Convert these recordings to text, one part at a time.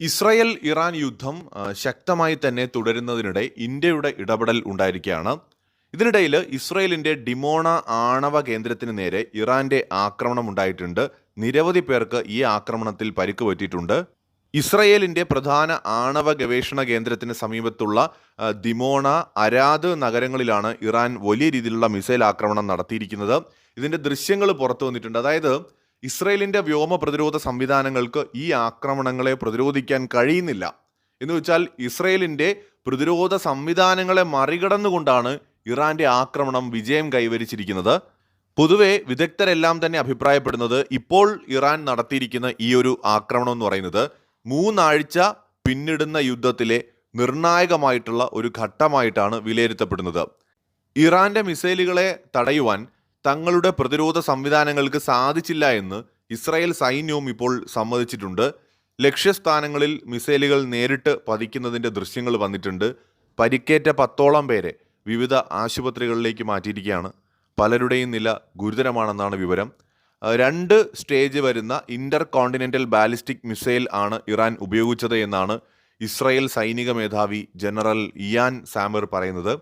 Israel Iran യുദ്ധം ശക്തമായി തന്നെ തുടരുന്നതിനിടെ ഇന്ത്യയുടെ ഇടപെടൽ ഉണ്ടായിരിക്കുകയാണ്. ഇതിനിടയിൽ ഇസ്രായേലിന്റെ ഡിമോണ ആണവ കേന്ദ്രത്തിന് നേരെ ഇറാന്റെ ആക്രമണം ഉണ്ടായിട്ടുണ്ട്. നിരവധി പേർക്ക് ഈ ആക്രമണത്തിൽ പരിക്ക് പറ്റിയിട്ടുണ്ട്. ഇസ്രായേലിന്റെ പ്രധാന ആണവ ഗവേഷണ കേന്ദ്രത്തിന് സമീപത്തുള്ള ദിമോണ, അരാദ് നഗരങ്ങളിലാണ് ഇറാൻ വലിയ രീതിയിലുള്ള മിസൈൽ ആക്രമണം നടത്തിയിരിക്കുന്നത്. ഇതിന്റെ ദൃശ്യങ്ങൾ പുറത്തു വന്നിട്ടുണ്ട്. അതായത് ഇസ്രായേലിന്റെ വ്യോമ പ്രതിരോധ സംവിധാനങ്ങൾക്ക് ഈ ആക്രമണങ്ങളെ പ്രതിരോധിക്കാൻ കഴിയുന്നില്ല. എന്ന് വെച്ചാൽ ഇസ്രായേലിന്റെ പ്രതിരോധ സംവിധാനങ്ങളെ മറികടന്നുകൊണ്ടാണ് ഇറാന്റെ ആക്രമണം വിജയം കൈവരിച്ചിരിക്കുന്നത്. പൊതുവെ വിദഗ്ധരെല്ലാം തന്നെ അഭിപ്രായപ്പെടുന്നത് ഇപ്പോൾ ഇറാൻ നടത്തിയിരിക്കുന്ന ഈ ഒരു ആക്രമണം എന്ന് പറയുന്നത് 3 ആഴ്ച പിന്നിടുന്ന യുദ്ധത്തിലെ നിർണായകമായിട്ടുള്ള ഒരു ഘട്ടമായിട്ടാണ് വിലയിരുത്തപ്പെടുന്നത്. ഇറാന്റെ മിസൈലുകളെ തടയുവാൻ തങ്ങളുടെ പ്രതിരോധ സംവിധാനങ്ങൾക്ക് സാധിച്ചില്ല എന്ന് ഇസ്രായേൽ സൈന്യവും ഇപ്പോൾ സമ്മതിച്ചിട്ടുണ്ട്. ലക്ഷ്യസ്ഥാനങ്ങളിൽ മിസൈലുകൾ നേരിട്ട് പതിക്കുന്നതിൻ്റെ ദൃശ്യങ്ങൾ വന്നിട്ടുണ്ട്. പരിക്കേറ്റ 10ഓളം പേരെ വിവിധ ആശുപത്രികളിലേക്ക് മാറ്റിയിരിക്കുകയാണ്. പലരുടെയും നില ഗുരുതരമാണെന്നാണ് വിവരം. 2 സ്റ്റേജ് വരുന്ന ഇന്റർ കോണ്ടിനെന്റൽ ബാലിസ്റ്റിക് മിസൈൽ ആണ് ഇറാൻ ഉപയോഗിച്ചത് എന്നാണ് ഇസ്രായേൽ സൈനിക മേധാവി ജനറൽ ഇയാൻ സാമർ പറയുന്നത്.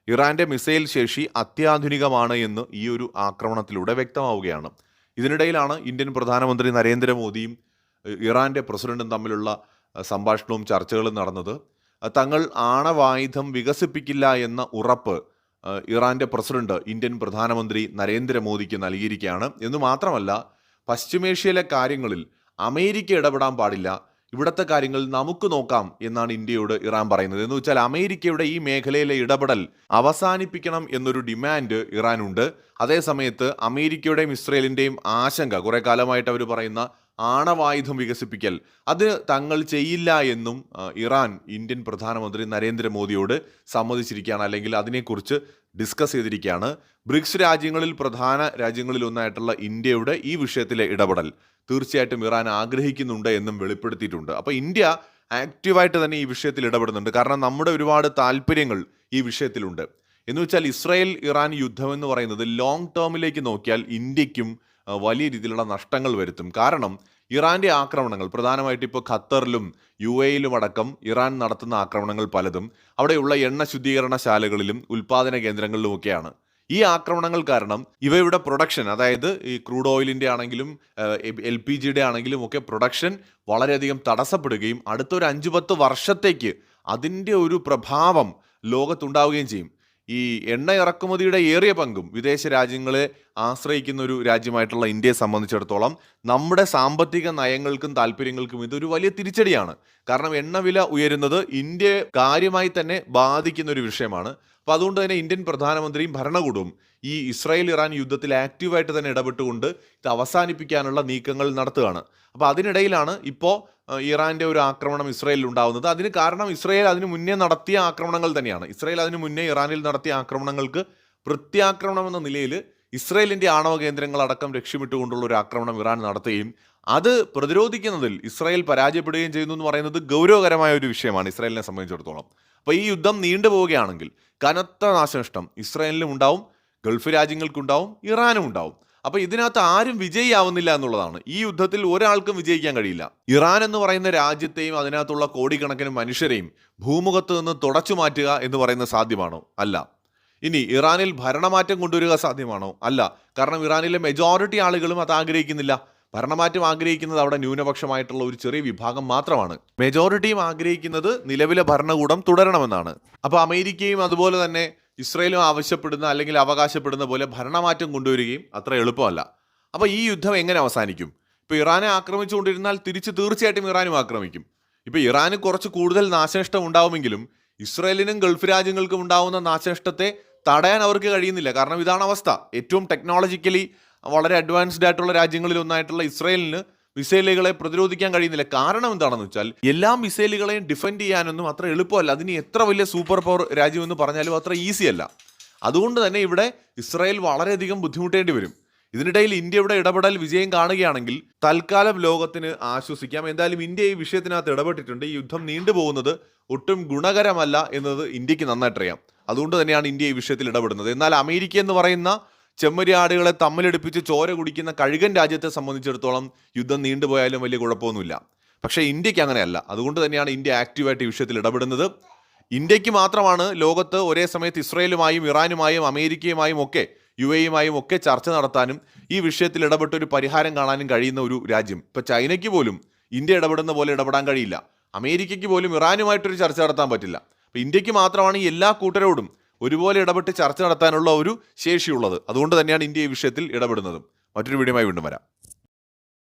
ഇറാന്റെ മിസൈൽ ശേഷി അത്യാധുനികമാണ് എന്ന് ഈ ഒരു ആക്രമണത്തിലൂടെ വ്യക്തമാവുകയാണ്. ഇതിനിടയിലാണ് ഇന്ത്യൻ പ്രധാനമന്ത്രി നരേന്ദ്രമോദിയും ഇറാന്റെ പ്രസിഡന്റും തമ്മിലുള്ള സംഭാഷണവും ചർച്ചകളും നടന്നത്. തങ്ങൾ ആണവായുധം വികസിപ്പിക്കില്ല എന്ന ഉറപ്പ് ഇറാന്റെ പ്രസിഡന്റ് ഇന്ത്യൻ പ്രധാനമന്ത്രി നരേന്ദ്രമോദിക്ക് നൽകിയിരിക്കുകയാണ്. എന്ന് മാത്രമല്ല, പശ്ചിമേഷ്യയിലെ കാര്യങ്ങളിൽ അമേരിക്ക ഇടപെടാൻ പാടില്ല, ഇവിടുത്തെ കാര്യങ്ങൾ നമുക്ക് നോക്കാം എന്നാണ് ഇന്ത്യയോട് ഇറാൻ പറയുന്നത്. എന്ന് വെച്ചാൽ അമേരിക്കയുടെ ഈ മേഖലയിലെ ഇടപെടൽ അവസാനിപ്പിക്കണം എന്നൊരു ഡിമാൻഡ് ഇറാനുണ്ട്. അതേസമയത്ത് അമേരിക്കയുടെയും ഇസ്രയേലിൻ്റെയും ആശങ്ക, കുറെ കാലമായിട്ട് അവർ പറയുന്ന ആണവായുധം വികസിപ്പിക്കൽ, അത് തങ്ങൾ ചെയ്യില്ല എന്നും ഇറാൻ ഇന്ത്യൻ പ്രധാനമന്ത്രി നരേന്ദ്രമോദിയോട് സമ്മതിച്ചിരിക്കുകയാണ്, അല്ലെങ്കിൽ അതിനെക്കുറിച്ച് ഡിസ്കസ് ചെയ്തിരിക്കുകയാണ്. ബ്രിക്സ് രാജ്യങ്ങളിൽ പ്രധാന രാജ്യങ്ങളിലൊന്നായിട്ടുള്ള ഇന്ത്യയുടെ ഈ വിഷയത്തിലെ ഇടപെടൽ തീർച്ചയായിട്ടും ഇറാൻ ആഗ്രഹിക്കുന്നുണ്ട് എന്നും വെളിപ്പെടുത്തിയിട്ടുണ്ട്. അപ്പോൾ ഇന്ത്യ ആക്റ്റീവായിട്ട് തന്നെ ഈ വിഷയത്തിൽ ഇടപെടുന്നുണ്ട്. കാരണം നമ്മുടെ ഒരുപാട് താല്പര്യങ്ങൾ ഈ വിഷയത്തിലുണ്ട്. എന്ന് വെച്ചാൽ ഇസ്രായേൽ ഇറാൻ യുദ്ധം എന്ന് പറയുന്നത് ലോങ് ടേമിലേക്ക് നോക്കിയാൽ ഇന്ത്യക്കും വലിയ രീതിയിലുള്ള നഷ്ടങ്ങൾ വരുത്തും. കാരണം ഇറാന്റെ ആക്രമണങ്ങൾ പ്രധാനമായിട്ട് ഇപ്പോൾ ഖത്തറിലും UAE-യിലും അടക്കം ഇറാൻ നടത്തുന്ന ആക്രമണങ്ങൾ പലതും അവിടെയുള്ള എണ്ണ ശുദ്ധീകരണശാലകളിലും ഉൽപാദന കേന്ദ്രങ്ങളിലുമൊക്കെയാണ്. ഈ ആക്രമണങ്ങൾ കാരണം ഇവയുടെ പ്രൊഡക്ഷൻ, അതായത് ഈ ക്രൂഡ് ഓയിലിൻ്റെ ആണെങ്കിലും LPG-യുടെ ആണെങ്കിലും ഒക്കെ പ്രൊഡക്ഷൻ വളരെയധികം തടസ്സപ്പെടുകയും അടുത്തൊരു 5-10 വർഷത്തേക്ക് അതിൻ്റെ ഒരു പ്രഭാവം ലോകത്തുണ്ടാവുകയും ചെയ്യും. ഈ എണ്ണ ഇറക്കുമതിയുടെ ഏറിയ പങ്കും വിദേശ രാജ്യങ്ങളെ ആശ്രയിക്കുന്ന ഒരു രാജ്യമായിട്ടുള്ള ഇന്ത്യയെ സംബന്ധിച്ചിടത്തോളം നമ്മുടെ സാമ്പത്തിക നയങ്ങൾക്കും താല്പര്യങ്ങൾക്കും ഇതൊരു വലിയ തിരിച്ചടിയാണ്. കാരണം എണ്ണവില ഉയരുന്നത് ഇന്ത്യയെ കാര്യമായി തന്നെ ബാധിക്കുന്ന ഒരു വിഷയമാണ്. അപ്പോൾ അതുകൊണ്ട് തന്നെ ഇന്ത്യൻ പ്രധാനമന്ത്രിയും ഭരണകൂടവും ഈ ഇസ്രായേൽ ഇറാൻ യുദ്ധത്തിൽ ആക്റ്റീവായിട്ട് തന്നെ ഇടപെട്ടുകൊണ്ട് ഇത് അവസാനിപ്പിക്കാനുള്ള നീക്കങ്ങൾ നടത്തുകയാണ്. അപ്പോൾ അതിനിടയിലാണ് ഇപ്പോൾ ഇറാന്റെ ഒരു ആക്രമണം ഇസ്രായേലിൽ ഉണ്ടാവുന്നത്. അതിന് കാരണം ഇസ്രായേൽ അതിനു മുന്നേ നടത്തിയ ആക്രമണങ്ങൾ തന്നെയാണ്. ഇസ്രായേൽ അതിനു മുന്നേ ഇറാനിൽ നടത്തിയ ആക്രമണങ്ങൾക്ക് പ്രത്യാക്രമണം എന്ന നിലയിൽ ഇസ്രായേലിന്റെ ആണവ കേന്ദ്രങ്ങൾ അടക്കം ലക്ഷ്യമിട്ടുകൊണ്ടുള്ള ഒരു ആക്രമണം ഇറാൻ നടത്തുകയും അത് പ്രതിരോധിക്കുന്നതിൽ ഇസ്രായേൽ പരാജയപ്പെടുകയും ചെയ്യുന്നു എന്ന് പറയുന്നത് ഗൗരവകരമായ ഒരു വിഷയമാണ് ഇസ്രായേലിനെ സംബന്ധിച്ചിടത്തോളം. അപ്പോൾ ഈ യുദ്ധം നീണ്ടുപോവുകയാണെങ്കിൽ കനത്ത നാശനഷ്ടം ഇസ്രായേലിനും ഉണ്ടാവും, ഗൾഫ് രാജ്യങ്ങൾക്കുണ്ടാവും, ഇറാനും ഉണ്ടാവും. അപ്പോൾ ഇതിനകത്ത് ആരും വിജയിയാവുന്നില്ല എന്നുള്ളതാണ്. ഈ യുദ്ധത്തിൽ ഒരാൾക്കും വിജയിക്കാൻ കഴിയില്ല. ഇറാൻ എന്ന് പറയുന്ന രാജ്യത്തെയും അതിനകത്തുള്ള കോടിക്കണക്കിന് മനുഷ്യരെയും ഭൂമുഖത്ത് നിന്ന് തുടച്ചു മാറ്റുക എന്ന് പറയുന്നത് സാധ്യമാണോ? അല്ല. ഇനി ഇറാനിൽ ഭരണമാറ്റം കൊണ്ടുവരിക സാധ്യമാണോ? അല്ല. കാരണം ഇറാനിലെ മെജോറിറ്റി ആളുകളും അത് ആഗ്രഹിക്കുന്നില്ല. ഭരണമാറ്റം ആഗ്രഹിക്കുന്നത് അവിടെ ന്യൂനപക്ഷമായിട്ടുള്ള ഒരു ചെറിയ വിഭാഗം മാത്രമാണ്. മെജോറിറ്റിയും ആഗ്രഹിക്കുന്നത് നിലവിലെ ഭരണകൂടം തുടരണമെന്നാണ്. അപ്പോൾ അമേരിക്കയും അതുപോലെ തന്നെ ഇസ്രായേലും ആവശ്യപ്പെടുന്ന അല്ലെങ്കിൽ അവകാശപ്പെടുന്ന പോലെ ഭരണമാറ്റം കൊണ്ടുവരികയും അത്ര എളുപ്പമല്ല. അപ്പോൾ ഈ യുദ്ധം എങ്ങനെ അവസാനിക്കും? ഇപ്പോൾ ഇറാനെ ആക്രമിച്ചുകൊണ്ടിരുന്നാൽ തിരിച്ച് തീർച്ചയായിട്ടും ഇറാനും ആക്രമിക്കും. ഇപ്പോൾ ഇറാന് കുറച്ച് കൂടുതൽ നാശനഷ്ടം ഉണ്ടാവുമെങ്കിലും ഇസ്രായേലിനും ഗൾഫ് രാജ്യങ്ങൾക്കും ഉണ്ടാവുന്ന നാശനഷ്ടത്തെ തടയാൻ അവർക്ക് കഴിയുന്നില്ല. കാരണം ഇതാണ് അവസ്ഥ. ഏറ്റവും ടെക്നോളജിക്കലി വളരെ അഡ്വാൻസ്ഡ് ആയിട്ടുള്ള രാജ്യങ്ങളിൽ ഒന്നായിട്ടുള്ള ഇസ്രായേലിന് മിസൈലുകളെ പ്രതിരോധിക്കാൻ കഴിയുന്നില്ല. കാരണം എന്താണെന്ന് വെച്ചാൽ എല്ലാ മിസൈലുകളെയും ഡിഫെൻഡ് ചെയ്യാനൊന്നും അത്ര എളുപ്പമല്ല. അതിന് എത്ര വലിയ സൂപ്പർ പവർ രാജ്യമെന്ന് പറഞ്ഞാലും അത്ര ഈസി അല്ല. അതുകൊണ്ട് തന്നെ ഇവിടെ ഇസ്രായേൽ വളരെയധികം ബുദ്ധിമുട്ടേണ്ടി വരും. ഇതിനിടയിൽ ഇന്ത്യയുടെ ഇടപെടൽ വിജയം കാണുകയാണെങ്കിൽ തൽക്കാലം ലോകത്തിന് ആശ്വസിക്കാം. എന്തായാലും ഇന്ത്യ ഈ വിഷയത്തിനകത്ത് ഇടപെട്ടിട്ടുണ്ട്. ഈ യുദ്ധം നീണ്ടുപോകുന്നത് ഒട്ടും ഗുണകരമല്ല എന്നത് ഇന്ത്യക്ക് നന്നായിട്ടറിയാം. അതുകൊണ്ട് തന്നെയാണ് ഇന്ത്യ ഈ വിഷയത്തിൽ ഇടപെടുന്നത്. എന്നാൽ അമേരിക്ക എന്ന് പറയുന്ന ചെമ്മരിയാടുകളെ തമ്മിലെടുപ്പിച്ച് ചോര കുടിക്കുന്ന കഴുകൻ രാജ്യത്തെ സംബന്ധിച്ചിടത്തോളം യുദ്ധം നീണ്ടുപോയാലും വലിയ കുഴപ്പമൊന്നുമില്ല. പക്ഷേ ഇന്ത്യക്ക് അങ്ങനെയല്ല. അതുകൊണ്ട് തന്നെയാണ് ഇന്ത്യ ആക്റ്റീവായിട്ട് ഈ വിഷയത്തിൽ ഇടപെടുന്നത്. ഇന്ത്യക്ക് മാത്രമാണ് ലോകത്ത് ഒരേ സമയത്ത് ഇസ്രയേലുമായും ഇറാനുമായും അമേരിക്കയുമായും ഒക്കെ UAE-യുമായും ഒക്കെ ചർച്ച നടത്താനും ഈ വിഷയത്തിൽ ഇടപെട്ട് ഒരു പരിഹാരം കാണാനും കഴിയുന്ന ഒരു രാജ്യം. ഇപ്പൊ ചൈനയ്ക്ക് പോലും ഇന്ത്യ ഇടപെടുന്ന പോലെ ഇടപെടാൻ കഴിയില്ല. അമേരിക്കയ്ക്ക് പോലും ഇറാനുമായിട്ടൊരു ചർച്ച നടത്താൻ പറ്റില്ല. അപ്പൊ ഇന്ത്യക്ക് മാത്രമാണ് ഈ എല്ലാ കൂട്ടരോടും ഒരുപോലെ ഇടപെട്ട് ചർച്ച നടത്താനുള്ള ഒരു ശേഷിയുള്ളത്. അതുകൊണ്ട് തന്നെയാണ് ഇന്ത്യ ഈ വിഷയത്തിൽ ഇടപെടുന്നതും. മറ്റൊരു വീഡിയോയുമായി വീണ്ടും വരാം.